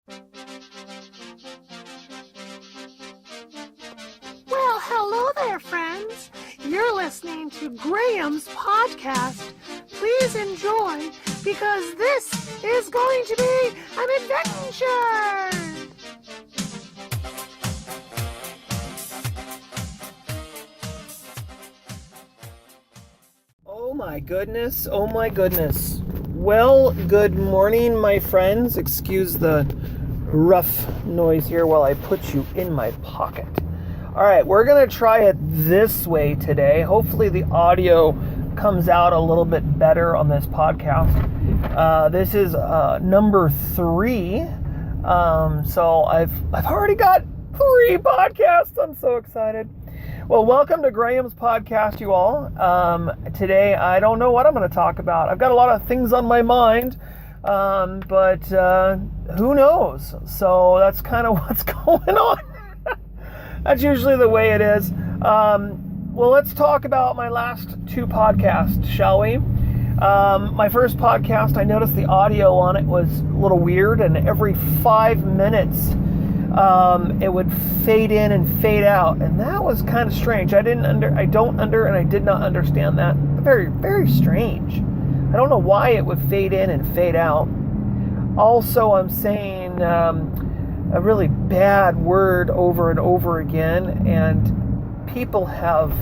Well, hello there, friends. You're listening to Graham's podcast. Please enjoy, because this is going to be an adventure. Oh my goodness, oh my goodness. Well, good morning, my friends. Excuse the rough noise here while I put you in my pocket. All right, we're going to try it this way today. Hopefully the audio comes out a little bit better on this podcast. This is number 3. So I've already got 3 podcasts. I'm so excited. Well, welcome to Graham's podcast, you all. Today, I don't know what I'm going to talk about. I've got a lot of things on my mind, but who knows? So that's kind of what's going on. That's usually the way it is. Well, let's talk about my last 2 podcasts, shall we? My first podcast, I noticed the audio on it was a little weird, and every 5 minutes, it would fade in and fade out, and that was kind of strange. I did not understand that. Very, very strange. I don't know why it would fade in and fade out. Also, I'm saying a really bad word over and over again, and people have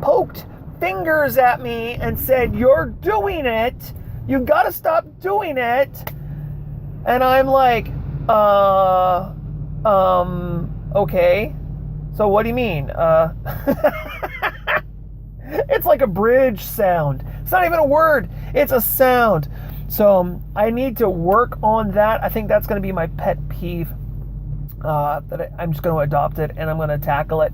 poked fingers at me and said, "You're doing it. You got to stop doing it." And I'm like, okay. So what do you mean? It's like a bridge sound. It's not even a word. It's a sound. So I need to work on that. I think that's going to be my pet peeve. That I'm just going to adopt it, and I'm going to tackle it,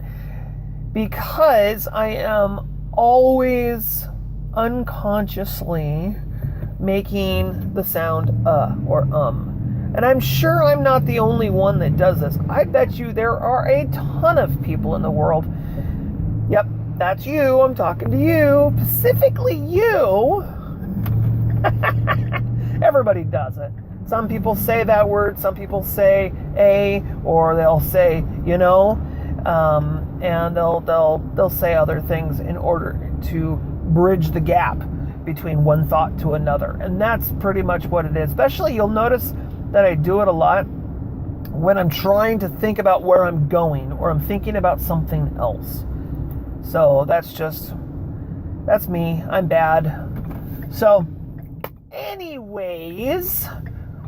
because I am always unconsciously making the sound or and I'm sure I'm not the only one that does this. I bet you there are a ton of people in the world. Yep, that's you. I'm talking to you, specifically you. Everybody does it. Some people say that word, some people say or they'll say, and they'll say other things in order to bridge the gap between one thought to another. And that's pretty much what it is. Especially, you'll notice that I do it a lot when I'm trying to think about where I'm going, or I'm thinking about something else. So that's me. I'm bad. So anyways,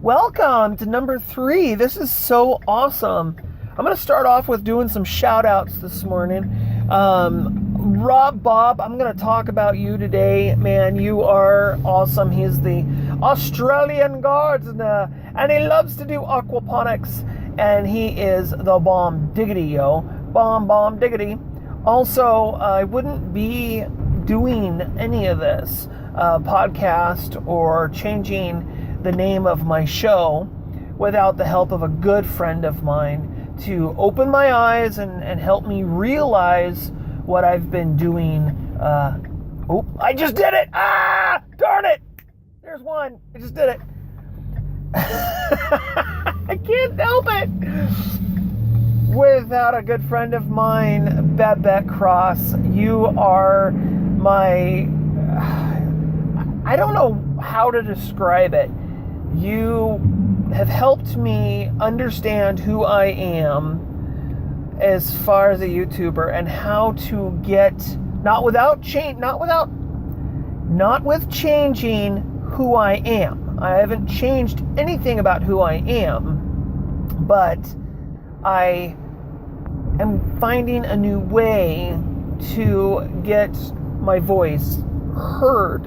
welcome to number 3. This is so awesome. I'm going to start off with doing some shout outs this morning. Rob Bob, I'm going to talk about you today. Man, you are awesome. He's the Australian gardener, and he loves to do aquaponics, and he is the bomb diggity, yo. Bomb diggity. Also, I wouldn't be doing any of this podcast or changing the name of my show without the help of a good friend of mine to open my eyes and help me realize what I've been doing. I just did it! Darn it! There's one. I just did it. I can't help it. Without a good friend of mine, Babette Cross, you are my... I don't know how to describe it. You have helped me understand who I am as far as a YouTuber, and how to get, not with changing who I am. I haven't changed anything about who I am, but I am finding a new way to get my voice heard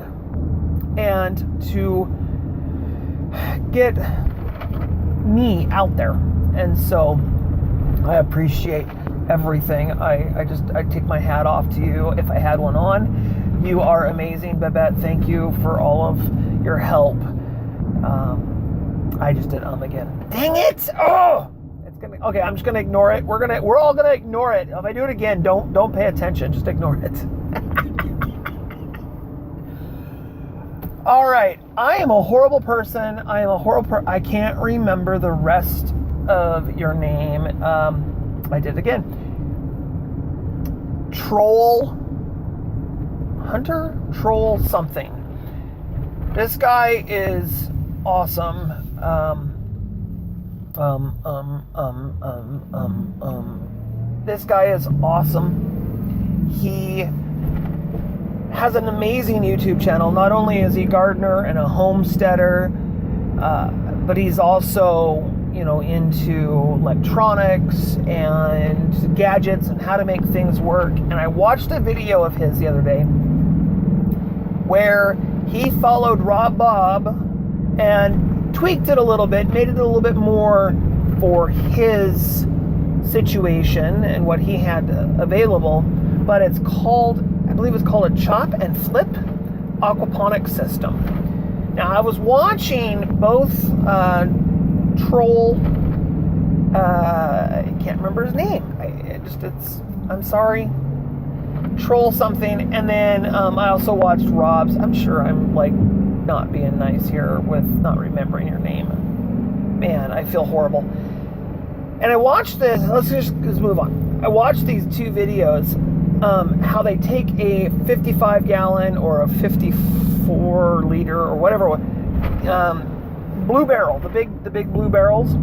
and to get me out there. And so I appreciate everything. I take my hat off to you if I had one on. You are amazing, Babette. Thank you for all of your help. I just did again. Dang it! Oh, it's gonna. Okay, I'm just gonna ignore it. We're all gonna ignore it. If I do it again, don't pay attention. Just ignore it. All right, I am a horrible person. I can't remember the rest of your name. I did it again. Troll Hunter? Troll something. This guy is awesome. This guy is awesome. He has an amazing YouTube channel. Not only is he a gardener and a homesteader, but he's also, into electronics and gadgets and how to make things work. And I watched a video of his the other day where he followed Rob Bob and tweaked it a little bit, made it a little bit more for his situation and what he had available. But I believe it's called a chop and flip aquaponic system. Now, I was watching both Troll, I can't remember his name. I'm sorry, Troll something. And then I also watched Rob's. I'm sure I'm not being nice here with not remembering your name. Man, I feel horrible. And I watched this. Let's move on. I watched these two videos. How they take a 55 gallon or a 54 liter or whatever, blue barrel, the big blue barrels,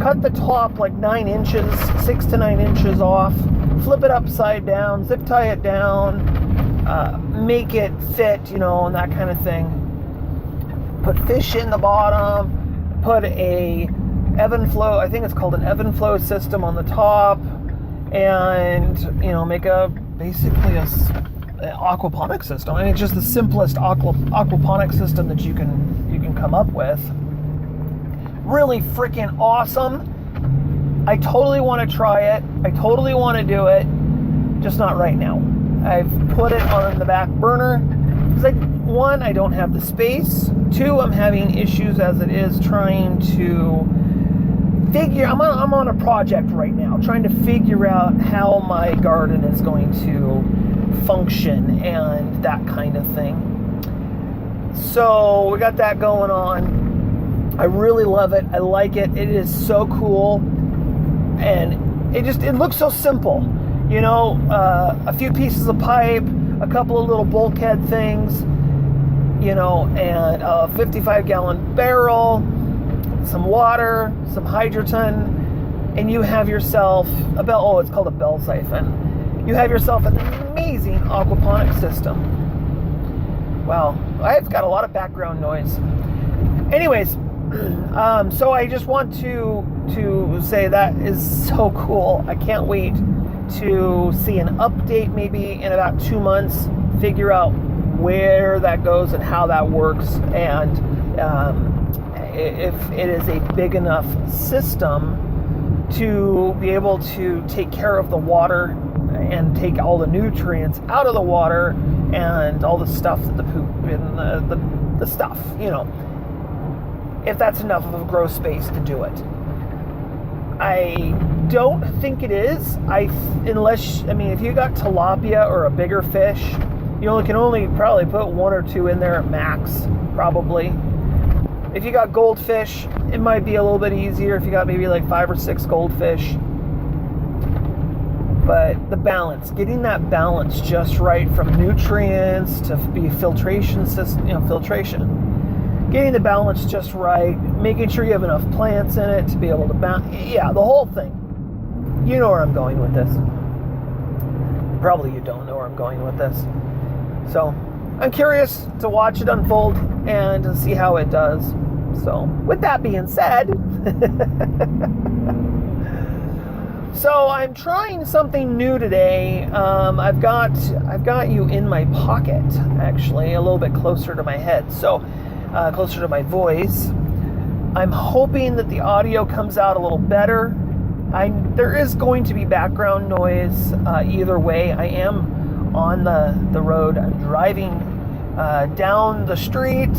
cut the top 9 inches, 6 to 9 inches off, flip it upside down, zip tie it down, make it fit, and that kind of thing. Put fish in the bottom, put a Evenflow, I think it's called an Evenflow system on the top, and make basically an aquaponic system. I mean, it's just the simplest aquaponic system that you can come up with. Really freaking awesome. I totally want to try it. I totally want to do it. Just not right now. I've put it on the back burner because one, I don't have the space. Two, I'm having issues as it is trying to I'm on a project right now, trying to figure out how my garden is going to function and that kind of thing. So we got that going on. I really love it. I like it. It is so cool, and it looks so simple. A few pieces of pipe, a couple of little bulkhead things, and a 55 gallon barrel, some water, some hydrogen, and you have yourself it's called a bell siphon. You have yourself an amazing aquaponic system. Wow, I've got a lot of background noise. Anyways, so I just want to say that is so cool. I can't wait to see an update maybe in about 2 months, figure out where that goes and how that works, and if it is a big enough system to be able to take care of the water and take all the nutrients out of the water and all the stuff, the poop and the stuff, if that's enough of a grow space to do it. I don't think it is. If you got tilapia or a bigger fish, you can only probably put 1 or 2 in there at max, probably. If you got goldfish, it might be a little bit easier if you got maybe 5 or 6 goldfish. But the balance, getting that balance just right from nutrients to be filtration system, filtration. Getting the balance just right, making sure you have enough plants in it to be able to the whole thing. You know where I'm going with this. Probably you don't know where I'm going with this. So, I'm curious to watch it unfold and to see how it does. So, with that being said, so I'm trying something new today. I've got you in my pocket, actually, a little bit closer to my head, so closer to my voice. I'm hoping that the audio comes out a little better. There is going to be background noise either way. I am on the road. I'm driving down the street,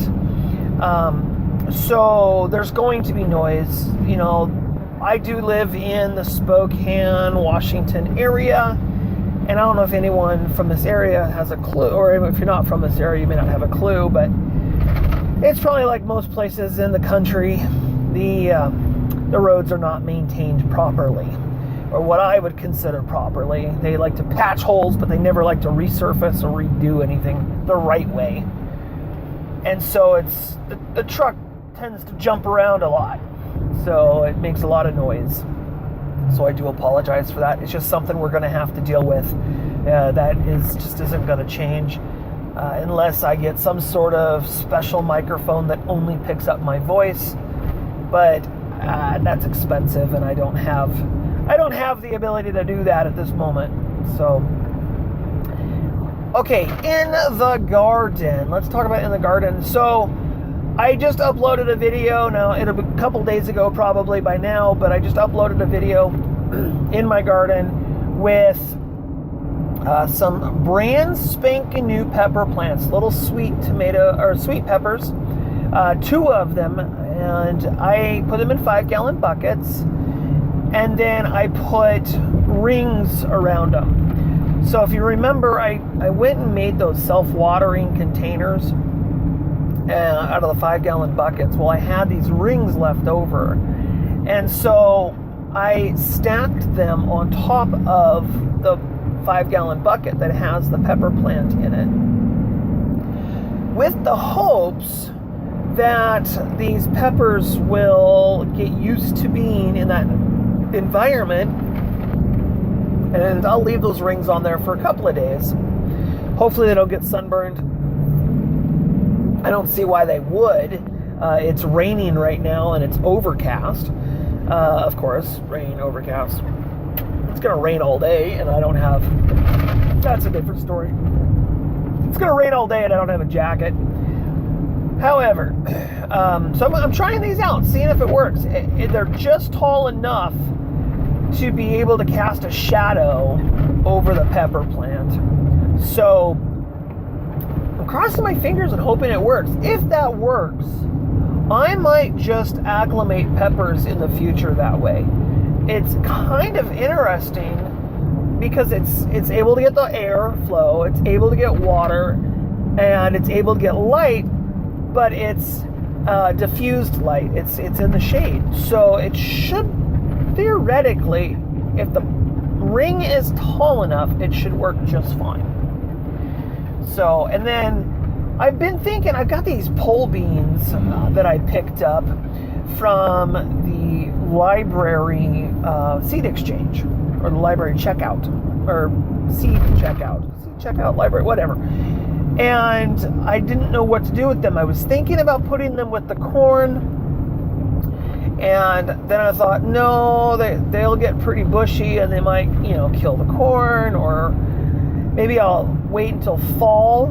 so there's going to be noise. I do live in the Spokane, Washington area, and I don't know if anyone from this area has a clue, or if you're not from this area, you may not have a clue, but it's probably like most places in the country, the roads are not maintained properly, or what I would consider properly. They like to patch holes, but they never like to resurface or redo anything the right way. And so it's the truck tends to jump around a lot, so it makes a lot of noise. So I do apologize for that. It's just something we're going to have to deal with. That just isn't going to change unless I get some sort of special microphone that only picks up my voice. But that's expensive, and I don't have the ability to do that at this moment. So, okay, in the garden. Let's talk about in the garden. So, I just uploaded a video. Now, it'll be a couple days ago probably by now, but I just uploaded a video in my garden with some brand spanking new pepper plants, little sweet peppers, 2 of them, and I put them in 5-gallon buckets, and then I put rings around them. So if you remember, I went and made those self-watering containers out of the 5-gallon buckets. Well, I had these rings left over, and so I stacked them on top of the 5-gallon bucket that has the pepper plant in it, with the hopes that these peppers will get used to being in that environment, and I'll leave those rings on there for a couple of days. Hopefully they don't get sunburned. I don't see why they would. It's raining right now and it's overcast. Of course, rain, overcast. It's going to rain all day and I don't have... That's a different story. It's going to rain all day and I don't have a jacket. However, so I'm trying these out, seeing if it works. They're just tall enough to be able to cast a shadow over the pepper plant. So I'm crossing my fingers and hoping it works. If that works, I might just acclimate peppers in the future that way. It's kind of interesting because it's able to get the air flow, it's able to get water, and it's able to get light, but it's diffused light. It's in the shade. So it should, theoretically, if the ring is tall enough, it should work just fine. So, and then I've been thinking, I've got these pole beans that I picked up from the library seed exchange, or the library checkout, or seed checkout, library, whatever. And I didn't know what to do with them. I was thinking about putting them with the corn, and then I thought, no, they'll get pretty bushy and they might, kill the corn, or maybe I'll wait until fall,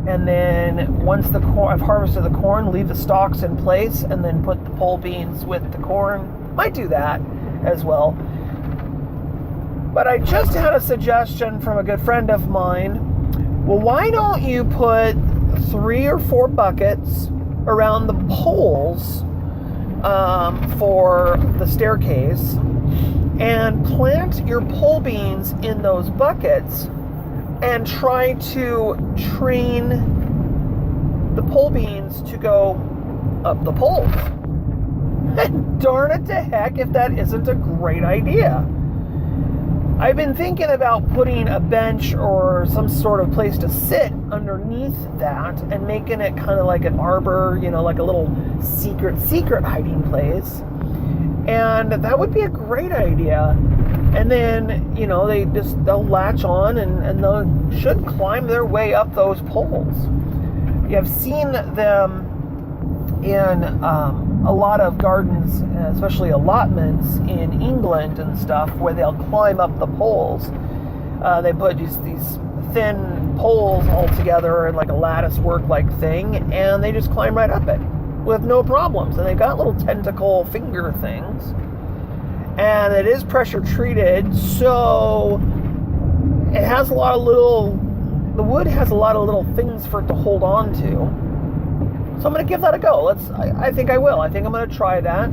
and then once I've harvested the corn, leave the stalks in place, and then put the pole beans with the corn. Might do that as well. But I just had a suggestion from a good friend of mine. Well, why don't you put 3 or 4 buckets around the poles for the staircase, and plant your pole beans in those buckets, and try to train the pole beans to go up the poles. And darn it to heck if that isn't a great idea. I've been thinking about putting a bench or some sort of place to sit underneath that and making it kind of like an arbor, like a little secret hiding place. And that would be a great idea. And then, they'll latch on and they should climb their way up those poles. You have seen them in a lot of gardens, especially allotments in England and stuff, where they'll climb up the poles. They put these thin poles all together in like a lattice work like thing, and they just climb right up it with no problems. And they've got little tentacle finger things. And it is pressure treated, so it has a lot of the wood has a lot of little things for it to hold on to. So I'm going to give that a go. I think I will. I think I'm going to try that.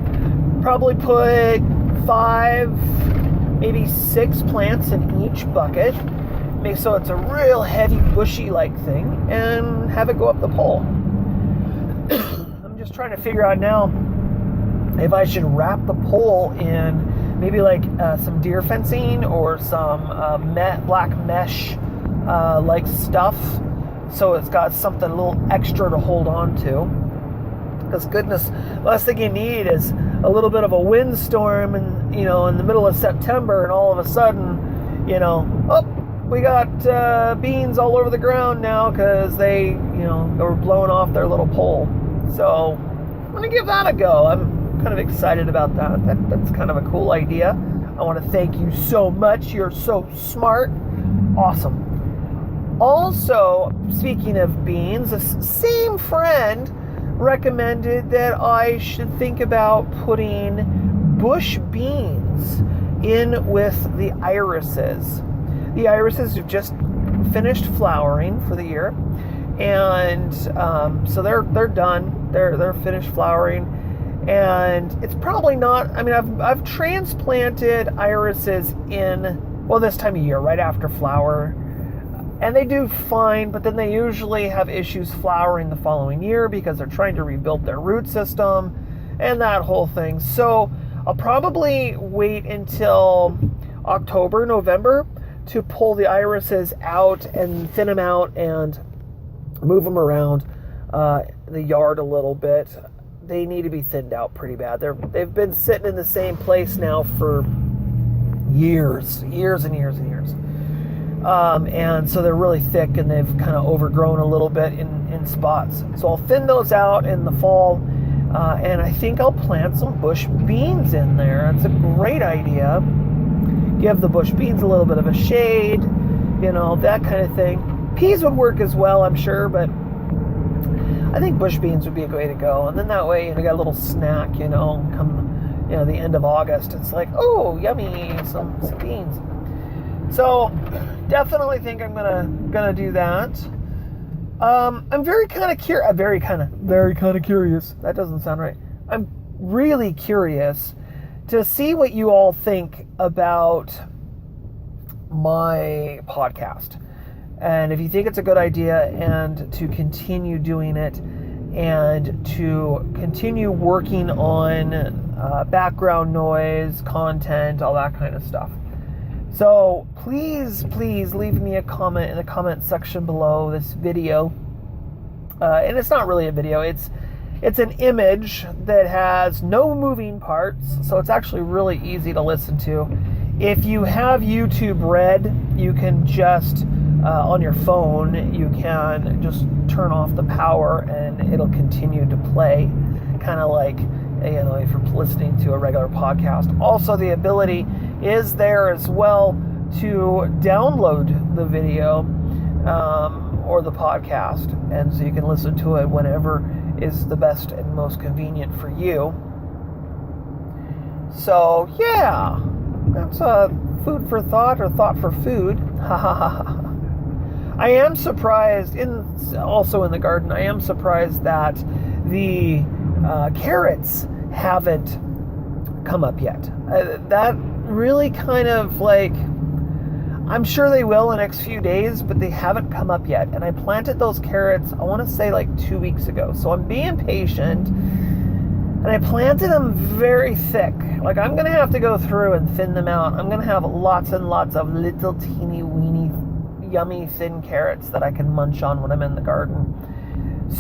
Probably put 5, maybe 6 plants in each bucket. Make so it's a real heavy, bushy-like thing, and have it go up the pole. just trying to figure out now if I should wrap the pole in maybe like some deer fencing or some black mesh like stuff, so it's got something a little extra to hold on to. Because goodness, the last thing you need is a little bit of a windstorm and in the middle of September, and all of a sudden, we got beans all over the ground now because they were blowing off their little pole. So I'm gonna give that a go. I'm kind of excited about that. That's kind of a cool idea. I want to thank you so much. You're so smart. Awesome. Also, speaking of beans, the same friend recommended that I should think about putting bush beans in with the irises. The irises have just finished flowering for the year, and so they're done. They're finished flowering, and it's probably not. I mean, I've transplanted irises in this time of year, right after flower. And they do fine, but then they usually have issues flowering the following year because they're trying to rebuild their root system and that whole thing. So I'll probably wait until October, November to pull the irises out and thin them out and move them around the yard a little bit. They need to be thinned out pretty bad. They've been sitting in the same place now for years and years and years. And so they're really thick and they've kind of overgrown a little bit in spots. So I'll thin those out in the fall, and I think I'll plant some bush beans in there. It's a great idea. Give the bush beans a little bit of a shade, that kind of thing. Peas would work as well, I'm sure, but I think bush beans would be a good way to go. And then that way, you got a little snack, come, the end of August. It's like, oh, yummy, some beans. So definitely think I'm gonna do that. I'm very kind of curious. That doesn't sound right. I'm really curious to see what you all think about my podcast, and if you think it's a good idea, and to continue doing it, and to continue working on background noise, content, all that kind of stuff. So please leave me a comment in the comment section below this video. And it's not really a video, it's an image that has no moving parts, so it's actually really easy to listen to. If you have YouTube Red, you can just, on your phone, you can just turn off the power and it'll continue to play, kind of like, if you're listening to a regular podcast. Also, the ability is there as well to download the video or the podcast, and so you can listen to it whenever is the best and most convenient for you. So yeah, that's food for thought, or thought for food. I am surprised, also in the garden, I am surprised that the carrots haven't come up yet. That really kind of like, I'm sure they will in the next few days, but they haven't come up yet. And I planted those carrots, I want to say like 2 weeks ago. So I'm being patient, and I planted them very thick. Like, I'm going to have to go through and thin them out. I'm going to have lots and lots of little teeny weeny yummy thin carrots that I can munch on when I'm in the garden.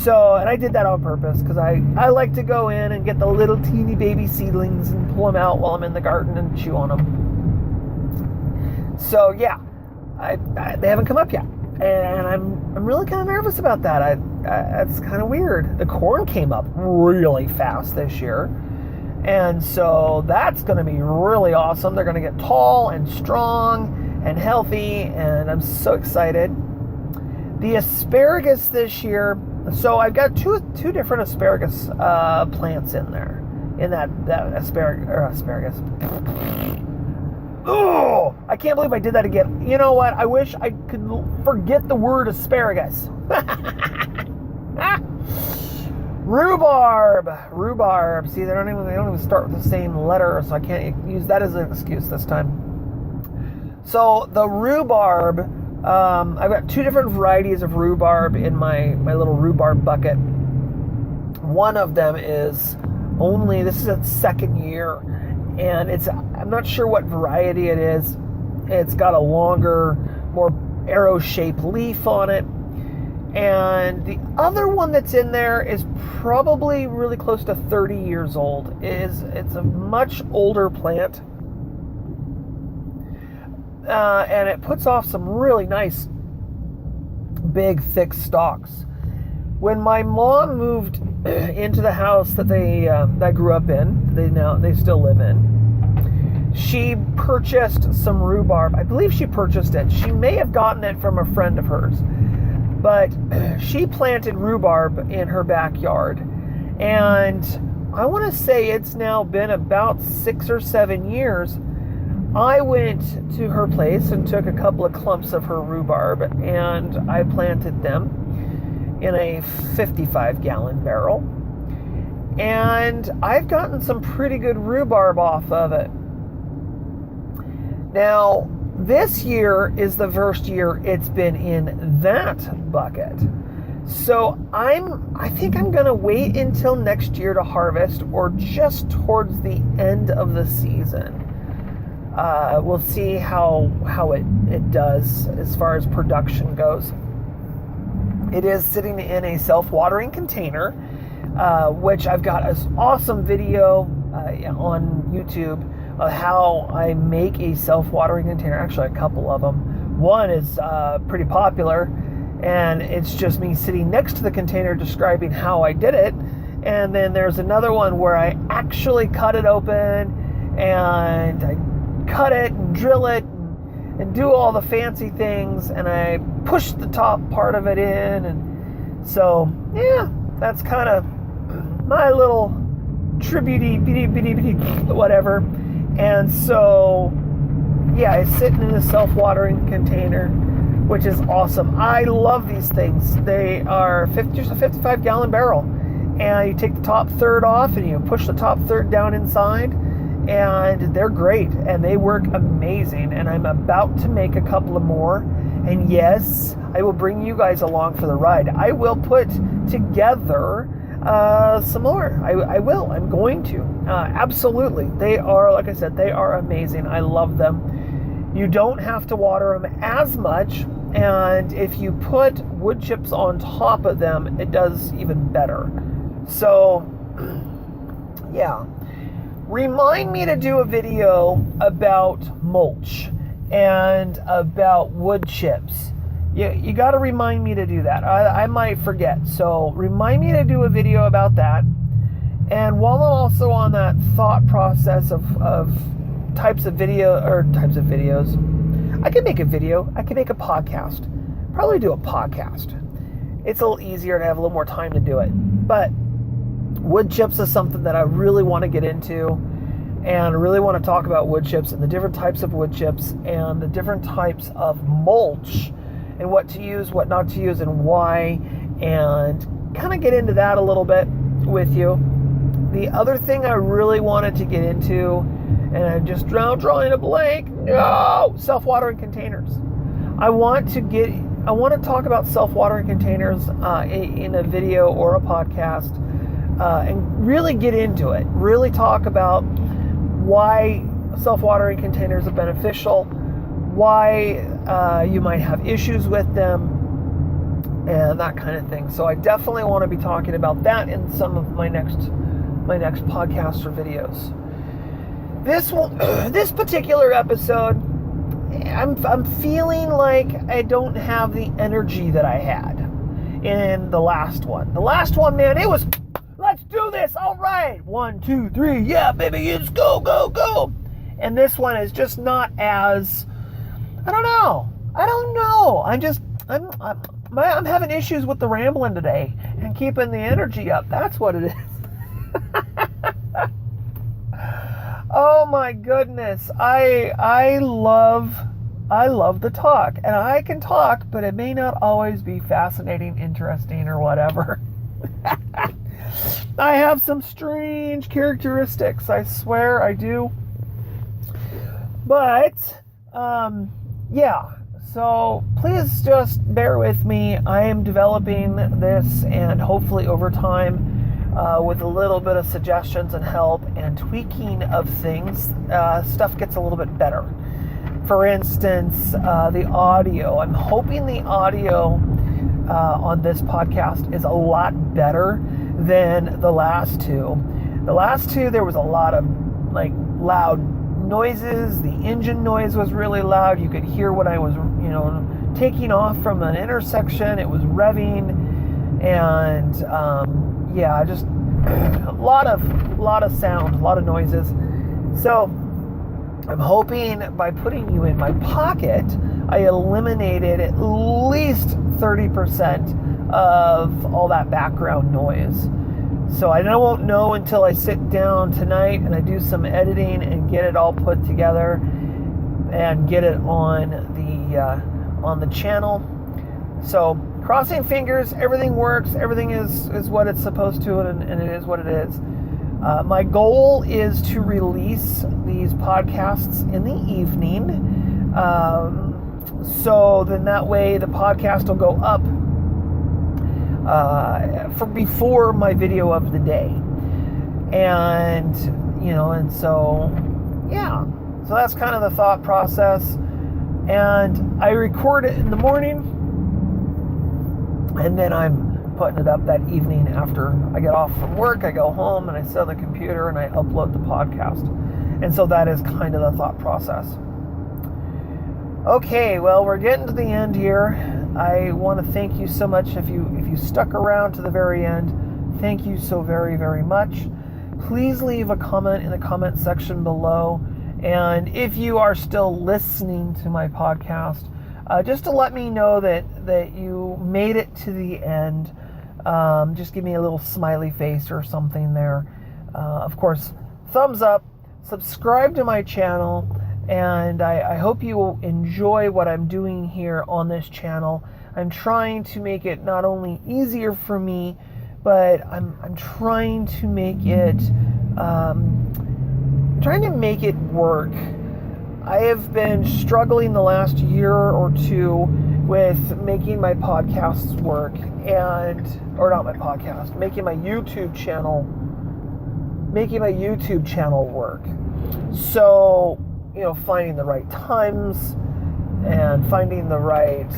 So, and I did that on purpose because I like to go in and get the little teeny baby seedlings and pull them out while I'm in the garden and chew on them. So yeah, they haven't come up yet, and I'm really kind of nervous about that. It's kind of weird. The corn came up really fast this year, and so that's going to be really awesome. They're going to get tall and strong and healthy, and I'm so excited. The asparagus this year. So I've got two different asparagus plants in there, in that asparagus. Oh, I can't believe I did that again. You know what? I wish I could forget the word asparagus. Rhubarb. See, they don't even start with the same letter, so I can't use that as an excuse this time. So the rhubarb, I've got two different varieties of rhubarb in my little rhubarb bucket. One of them is this is its second year, and I'm not sure what variety it is. It's got a longer, more arrow-shaped leaf on it. And the other one that's in there is probably really close to 30 years old. It's a much older plant. And it puts off some really nice, big, thick stalks. When my mom moved into the house that I grew up in, they still live in, she purchased some rhubarb. I believe she purchased it. She may have gotten it from a friend of hers. But she planted rhubarb in her backyard. And I want to say it's now been about 6 or 7 years. I went to her place and took a couple of clumps of her rhubarb, and I planted them in a 55-gallon barrel. And I've gotten some pretty good rhubarb off of it. Now, this year is the first year it's been in that bucket. So I think I'm going to wait until next year to harvest, or just towards the end of the season. We'll see how it does as far as production goes. It is sitting in a self-watering container, which I've got an awesome video on YouTube of how I make a self-watering container. Actually, a couple of them. One is pretty popular, and it's just me sitting next to the container describing how I did it. And then there's another one where I actually cut it open, and I cut it and drill it and do all the fancy things, and I push the top part of it in. And so, yeah, that's kind of my little tribute-y, whatever. And so, yeah, it's sitting in a self-watering container, which is awesome. I love these things. They are just a 55-gallon barrel. And you take the top third off, and you push the top third down inside, and they're great. And they work amazing. And I'm about to make a couple of more. And yes, I will bring you guys along for the ride. I will put together some more. I will. I'm going to. Absolutely. They are, like I said, they are amazing. I love them. You don't have to water them as much, and if you put wood chips on top of them, it does even better. So, yeah. Remind me to do a video about mulch and about wood chips. You got to remind me to do that. I might forget. So remind me to do a video about that. And while I'm also on that thought process of types of videos, I can make a video. I can make a podcast. Probably do a podcast. It's a little easier to have a little more time to do it. But wood chips is something that I really want to get into. And I really want to talk about wood chips and the different types of wood chips and the different types of mulch, and what to use, what not to use, and why, and kind of get into that a little bit with you. The other thing I really wanted to get into, and I'm just now drawing a blank, self-watering containers. I want to talk about self-watering containers in a video or a podcast, and really get into it. Really talk about why self-watering containers are beneficial, why you might have issues with them, and that kind of thing. So I definitely want to be talking about that in some of my next podcasts or videos. This particular episode, I'm feeling like I don't have the energy that I had in the last one. The last one, man, it was, let's do this, all right, 1, 2, 3, yeah, baby, it's go, go, go. And this one is just not as, I don't know. I'm having issues with the rambling today and keeping the energy up. That's what it is. Oh my goodness. I love the talk, and I can talk, but it may not always be fascinating, interesting, or whatever. I have some strange characteristics. I swear I do. But, yeah. So please just bear with me. I am developing this, and hopefully over time with a little bit of suggestions and help and tweaking of things, stuff gets a little bit better. For instance, the audio. I'm hoping the audio on this podcast is a lot better than the last two. The last two, there was a lot of like loud noises. The engine noise was really loud. You could hear when I was, taking off from an intersection. It was revving, and just a lot of sound, a lot of noises. So I'm hoping by putting you in my pocket, I eliminated at least 30% of all that background noise. So I won't know until I sit down tonight and I do some editing and get it all put together and get it on the channel. So crossing fingers, everything works, everything is what it's supposed to, and it is what it is. My goal is to release these podcasts in the evening. So then that way the podcast will go up for before my video of the day. And, so that's kind of the thought process. And I record it in the morning, and then I'm putting it up that evening after I get off from work. I go home and I sit on the computer and I upload the podcast. And so that is kind of the thought process. Okay, well, we're getting to the end here. I want to thank you so much. If you stuck around to the very end, thank you so very, very much. Please leave a comment in the comment section below. And if you are still listening to my podcast, just to let me know that you made it to the end. Just give me a little smiley face or something there. Of course, thumbs up, subscribe to my channel, and I hope you will enjoy what I'm doing here on this channel. I'm trying to make it not only easier for me, but I'm trying to make it work. I have been struggling the last year or two with making my podcasts work, making my YouTube channel work. So, finding the right times and finding the right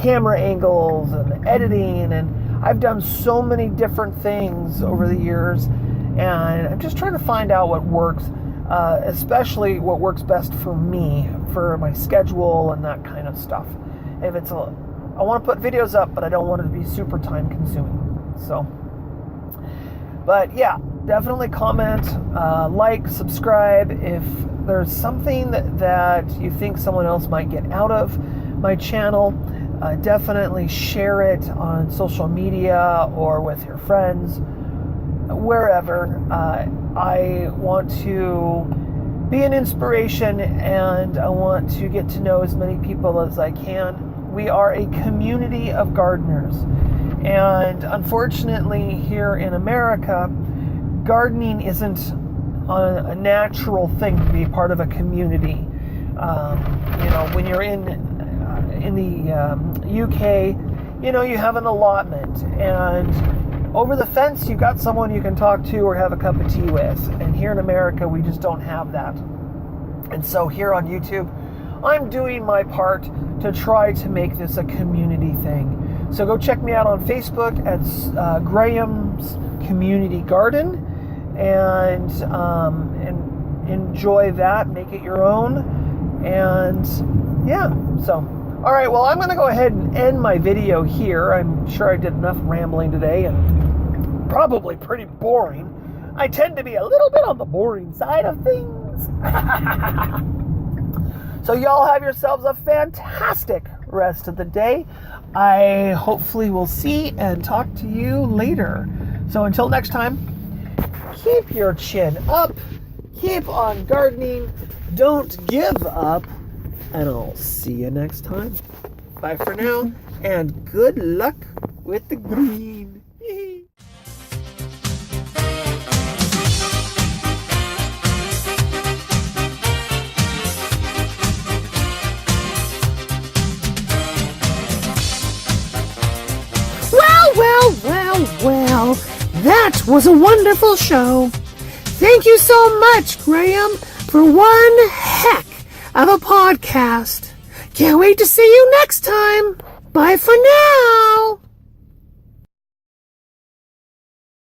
camera angles and editing, and I've done so many different things over the years, and I'm just trying to find out what works, especially what works best for me, for my schedule and that kind of stuff. I want to put videos up, but I don't want it to be super time consuming. So, but yeah, definitely comment, like, subscribe. If there's something that you think someone else might get out of my channel, definitely share it on social media or with your friends, wherever. I want to be an inspiration, and I want to get to know as many people as I can. We are a community of gardeners, and unfortunately here in America, gardening isn't a natural thing to be part of a community. When you're in the UK, you have an allotment, and over the fence you've got someone you can talk to or have a cup of tea with. And here in America, we just don't have that. And so here on YouTube, I'm doing my part to try to make this a community thing. So go check me out on Facebook at Graham's Community Garden, and enjoy that, make it your own. And yeah, so all right, well, I'm going to go ahead and end my video here. I'm sure I did enough rambling today, and probably pretty boring. I tend to be a little bit on the boring side of things. So y'all have yourselves a fantastic rest of the day. I hopefully will see and talk to you later. So until next time, keep your chin up, keep on gardening, don't give up, and I'll see you next time. Bye for now, and good luck with the green. Well, That was a wonderful show. Thank you so much, Graham, for one heck of a podcast. Can't wait to see you next time. Bye for now.